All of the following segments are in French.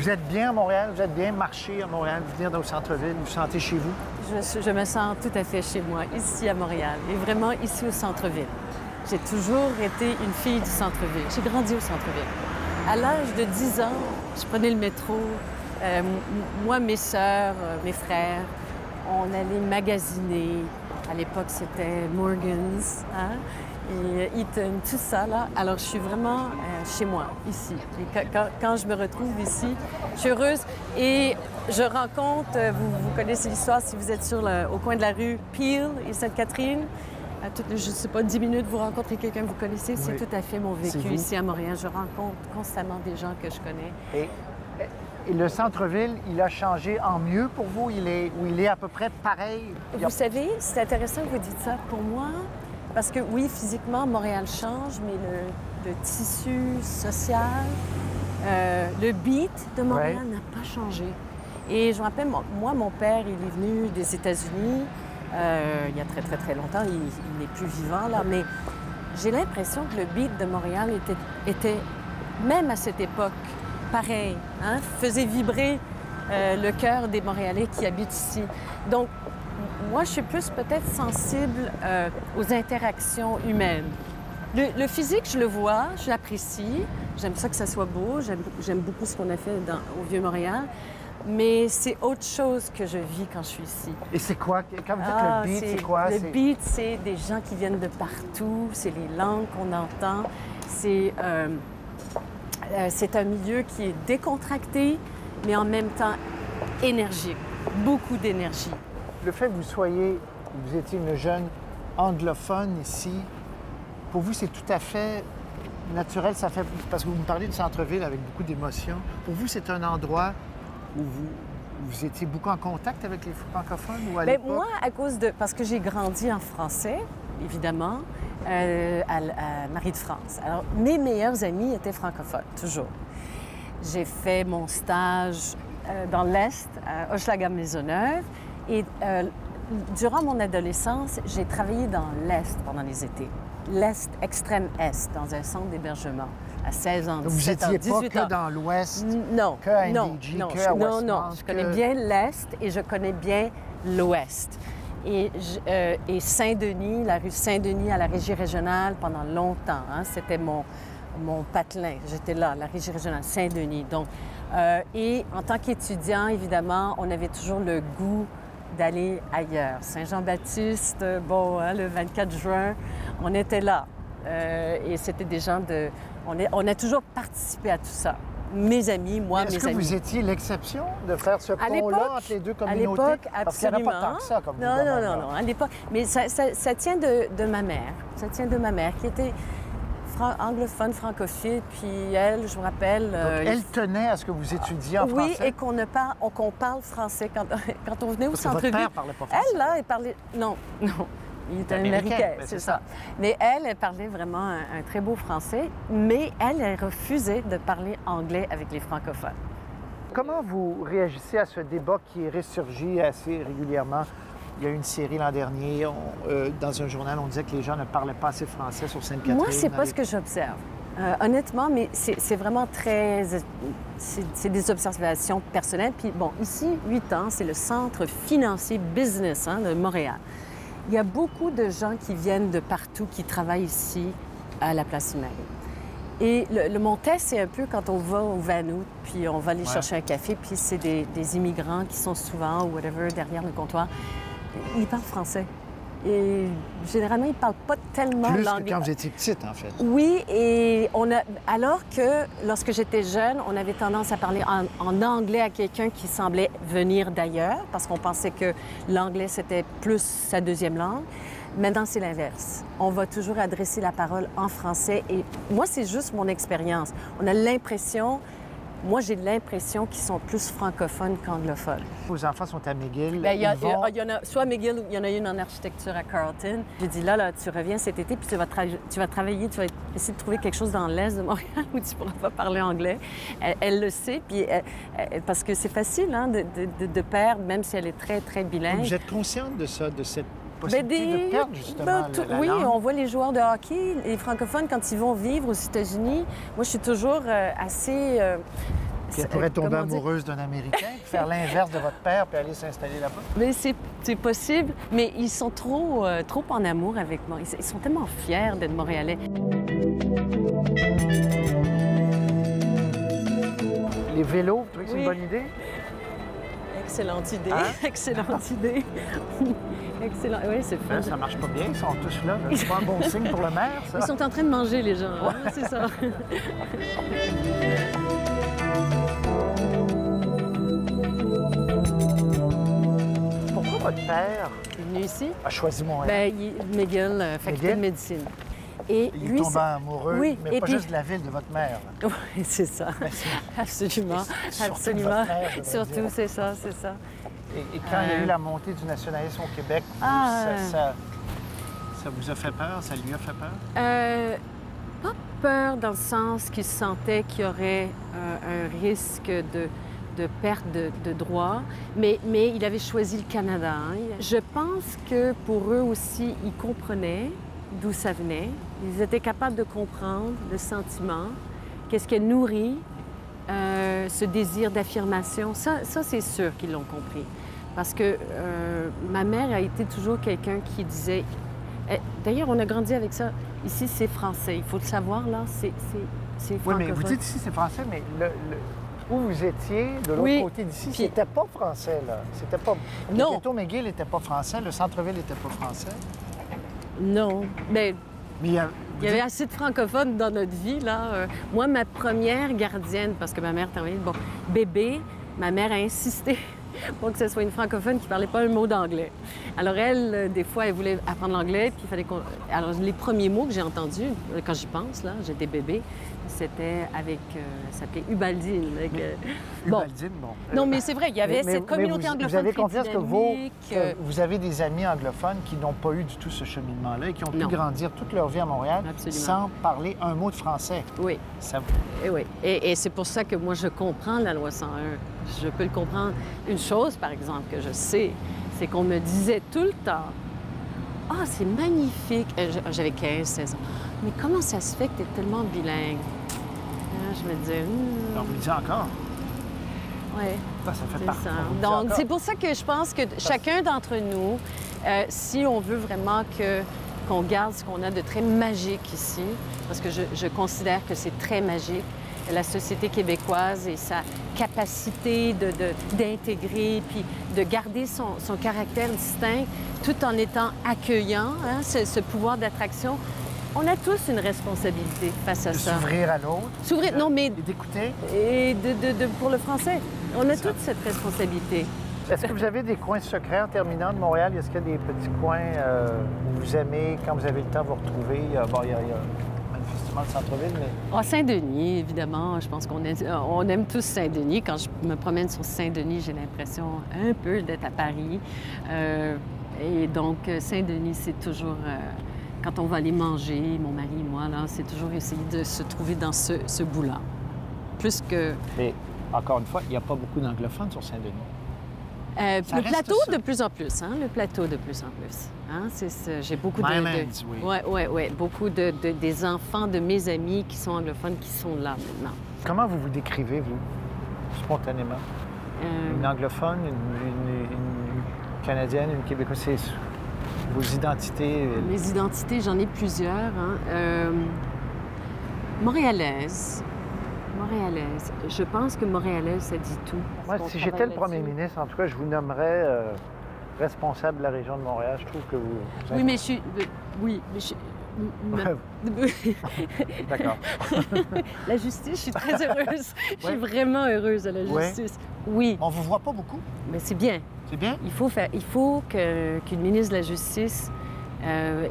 Vous êtes bien à Montréal? Vous êtes bien marché à Montréal, venir dans le centre-ville? Vous vous sentez chez vous? Je me sens tout à fait chez moi, ici à Montréal, et vraiment ici au centre-ville. J'ai toujours été une fille du centre-ville. J'ai grandi au centre-ville. À l'âge de 10 ans, je prenais le métro. Moi, mes sœurs, mes frères, on allait magasiner. À l'époque, c'était Morgan's, hein? Et Eaton, tout ça, là. Alors, je suis vraiment chez moi, ici. Et quand je me retrouve ici, je suis heureuse. Et je rencontre, vous connaissez l'histoire, si vous êtes au coin de la rue Peel et Sainte-Catherine, à toutes, je ne sais pas, 10 minutes, vous rencontrez quelqu'un que vous connaissez. C'est tout à fait mon vécu ici à Montréal. Je rencontre constamment des gens que je connais. Et le centre-ville, il a changé en mieux pour vous? Il est à peu près pareil? Vous savez, c'est intéressant que vous dites ça. Pour moi, parce que oui, physiquement, Montréal change, mais le tissu social, le beat de Montréal n'a pas changé. Et je me rappelle, moi, mon père, il est venu des États-Unis il y a très, très, très longtemps. Il n'est plus vivant, là, mais j'ai l'impression que le beat de Montréal était même à cette époque, pareil, hein, faisait vibrer le cœur des Montréalais qui habitent ici. Donc, moi, je suis plus peut-être sensible aux interactions humaines. Le physique, je le vois, je l'apprécie. J'aime ça que ça soit beau. J'aime beaucoup ce qu'on a fait au Vieux-Montréal. Mais c'est autre chose que je vis quand je suis ici. Et c'est quoi? Quand vous dites le beat, c'est quoi? Le beat, c'est des gens qui viennent de partout. C'est les langues qu'on entend. C'est un milieu qui est décontracté, mais en même temps énergique. Beaucoup d'énergie. Le fait que vous étiez une jeune anglophone ici, pour vous, c'est tout à fait naturel. Ça fait, parce que vous me parlez du centre-ville avec beaucoup d'émotions. Pour vous, c'est un endroit où vous étiez beaucoup en contact avec les francophones ou à l'époque? Moi, parce que j'ai grandi en français, évidemment, à Marie-de-France. Alors, mes meilleurs amis étaient francophones, toujours. J'ai fait mon stage dans l'Est, à Hochelaga-Maisonneuve. Et durant mon adolescence, j'ai travaillé dans l'Est pendant les étés. L'Est, extrême Est, dans un centre d'hébergement, à 16 ans, 17 ans, 18 ans. Vous n'étiez pas que dans l'Ouest, non, que à NDG, que à Westmount? Non, je connais bien l'Est et je connais bien l'Ouest. Et Saint-Denis, la rue Saint-Denis à la Régie régionale pendant longtemps, hein, c'était mon patelin. J'étais là, la Régie régionale, Saint-Denis. Donc, et en tant qu'étudiant, évidemment, on avait toujours le goût d'aller ailleurs. Saint-Jean-Baptiste, bon, hein, le 24 juin, on était là. Et c'était des gens de... On a toujours participé à tout ça. Mes amis, moi, mes amis. Est-ce que vous étiez l'exception de faire ce pont-là entre les deux communautés? À l'époque, absolument. Parce qu'il n'y en a pas tant que ça, comme vous dites. Non, à l'époque. Mais ça tient de ma mère. Ça tient de ma mère, qui était anglophone, francophile, puis elle, je me rappelle... Donc, elle tenait à ce que vous étudiez en français? Oui, et qu'on parle français quand on venait au centre-ville. Votre père parlait pas français? Elle, là, elle parlait... Non. Il était américain, c'est ça. Mais elle parlait vraiment un très beau français, mais elle refusait de parler anglais avec les francophones. Comment vous réagissez à ce débat qui ressurgit assez régulièrement? Il y a eu une série l'an dernier, dans un journal, on disait que les gens ne parlaient pas assez français sur Sainte-Catherine. Moi, c'est pas ce que j'observe. Honnêtement, mais c'est vraiment très... C'est des observations personnelles. Puis bon, ici, 8 ans, c'est le centre financier business de Montréal. Il y a beaucoup de gens qui viennent de partout, qui travaillent ici, à la Place Sainte-Marie. Et mon test, c'est un peu quand on va au Vanout, puis on va aller chercher un café, puis c'est des immigrants qui sont souvent, ou whatever, derrière le comptoir. Ils parlent français. Et généralement, ils ne parlent pas tellement l'anglais. l'anglais. Plus que quand vous étiez petite, en fait. Oui, et alors que lorsque j'étais jeune, on avait tendance à parler en anglais à quelqu'un qui semblait venir d'ailleurs, parce qu'on pensait que l'anglais, c'était plus sa deuxième langue. Maintenant, c'est l'inverse. On va toujours adresser la parole en français. Et moi, c'est juste mon expérience. On a l'impression... Moi, j'ai l'impression qu'ils sont plus francophones qu'anglophones. Vos enfants sont à McGill. Bien, il y en a soit à McGill ou il y en a une en architecture à Carleton. J'ai dit, là, tu reviens cet été, puis tu vas travailler, tu vas essayer de trouver quelque chose dans l'Est de Montréal où tu ne pourras pas parler anglais. Elle le sait, puis parce que c'est facile hein, de perdre, même si elle est très, très bilingue. Vous êtes consciente de ça, de cette possibilité de perdre, justement, la oui, langue? on voit les joueurs de hockey, les francophones, quand ils vont vivre aux États-Unis. Moi, je suis toujours assez... Puis elle pourrait tomber comment dire? amoureuse d'un Américain, faire l'inverse de votre père, puis aller s'installer là-bas. Mais c'est possible, mais ils sont trop en amour avec moi. Ils sont tellement fiers d'être Montréalais. Les vélos, tu trouves que c'est Oui. une bonne idée? Excellente idée, Hein? excellente idée. Excellent, oui, c'est fun. Ça marche pas bien, ils sont tous là. C'est pas un bon signe pour le maire, ça? Ils sont en train de manger, les gens. Hein? C'est ça. Pourquoi votre père Il est venu ici. a choisi Montréal? Ben, McGill, faculté McGill? de médecine. Et Il lui, tombe amoureux, Oui, mais et pas puis- juste de la ville de votre mère. là. Oui, c'est ça. Mais c'est- Absolument. surtout Absolument. votre mère, je devrais Surtout, dire. c'est ça, c'est ça. Et quand il y a eu la montée du nationalisme au Québec, vous, Ah. ça vous a fait peur? Ça lui a fait peur? Pas peur dans le sens qu'il sentait qu'il y aurait un risque de perte de droits, mais il avait choisi le Canada. Hein. Je pense que pour eux aussi, ils comprenaient d'où ça venait. Ils étaient capables de comprendre le sentiment, qu'est-ce qui nourrit ce désir d'affirmation. Ça c'est sûr qu'ils l'ont compris. Parce que ma mère a été toujours quelqu'un qui disait... D'ailleurs, on a grandi avec ça. Ici, c'est français. Il faut le savoir, là, c'est Oui, francophone. mais vous dites ici c'est français, mais où vous étiez, de l'autre Oui. côté d'ici, Puis- c'était pas français, là. C'était pas... Non. Le ghetto McGill n'était pas français, le centre-ville n'était pas français. Non, mais Mais il y a... il y avait assez de francophones dans notre vie, là. Moi, ma première gardienne, parce que ma mère travaillait, bon, bébé, ma mère a insisté pour que ce soit une francophone qui ne parlait pas un mot d'anglais. Alors elle, des fois, elle voulait apprendre l'anglais, puis il fallait qu'on... Alors les premiers mots que j'ai entendus, quand j'y pense, là, j'étais bébé, c'était avec... elle s'appelait Ubaldine. Bon. Ubaldine, bon. Non, mais c'est vrai, il y avait Mais- cette communauté mais anglophone vous avez très confiance que dynamique. vous avez des amis anglophones qui n'ont pas eu du tout ce cheminement-là et qui ont pu Non. grandir toute leur vie à Montréal Absolument. sans parler un mot de français. Oui. Ça... Et oui. Et c'est pour ça que moi, je comprends la loi 101. Je peux le comprendre. Une chose, par exemple, que je sais, c'est qu'on me disait tout le temps « Ah, c'est magnifique! » J'avais 15-16 ans. « Mais comment ça se fait que tu es tellement bilingue? » Je me disais On vous le dit encore. Oui, Ça fait c'est partie. ça. on vous le dit Donc, encore. c'est pour ça que je pense que chacun d'entre nous, si on veut vraiment qu'on garde ce qu'on a de très magique ici, parce que je considère que c'est très magique, la société québécoise et sa capacité d'intégrer puis de garder son caractère distinct tout en étant accueillant, hein, ce pouvoir d'attraction. On a tous une responsabilité face à De ça. s'ouvrir à l'autre. S'ouvrir, non, mais Et d'écouter. et pour le français. On a toute cette responsabilité. Est-ce que vous avez des coins secrets en terminant de Montréal? Est-ce qu'il y a des petits coins où vous aimez, quand vous avez le temps, vous retrouver? Bon, il y a manifestement le centre-ville, mais... Ah, Saint-Denis, évidemment. Je pense qu'on aime tous Saint-Denis. Quand je me promène sur Saint-Denis, j'ai l'impression un peu d'être à Paris. Et donc, Saint-Denis, c'est toujours... quand on va aller manger, mon mari et moi, là, c'est toujours essayer de se trouver dans ce bout-là. Plus que... Mais, encore une fois, il n'y a pas beaucoup d'anglophones sur Saint-Denis. Ça le reste plateau, ça. de plus en plus, hein? Le plateau, de plus en plus. Hein? J'ai beaucoup Mylands, oui. Oui. Beaucoup des enfants de mes amis qui sont anglophones qui sont là maintenant. Comment vous vous décrivez, vous, spontanément? Une anglophone, une Canadienne, une Québécoise? C'est vos identités? Mes identités, j'en ai plusieurs. Hein? Montréalaise. Montréalaise. Je pense que Montréalaise, ça dit tout. Moi, Parce si qu'on j'étais le travaille premier là-dessus. ministre, en tout cas, je vous nommerais responsable de la région de Montréal. Je trouve que vous... Oui, mais je suis... Oui, mais je suis... D'accord. La justice, je suis très heureuse. Je suis vraiment heureuse de la Ouais. justice. Oui, On vous voit pas beaucoup. mais c'est bien. C'est bien? Il faut qu'une ministre de la Justice,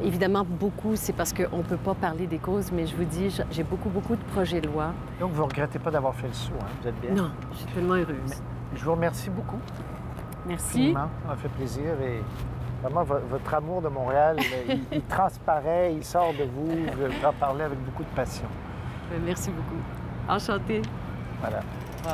évidemment, beaucoup, c'est parce qu'on ne peut pas parler des causes, mais je vous dis, j'ai beaucoup de projets de loi. Donc, vous ne regrettez pas d'avoir fait le saut, hein? Vous êtes bien? Non, je suis tellement heureuse. Je vous remercie beaucoup. Merci. Infiniment. Ça m'a fait plaisir. Et vraiment, votre amour de Montréal, il transparaît, il sort de vous. Vous en parlez avec beaucoup de passion. Merci beaucoup. Enchantée. Voilà. Wow.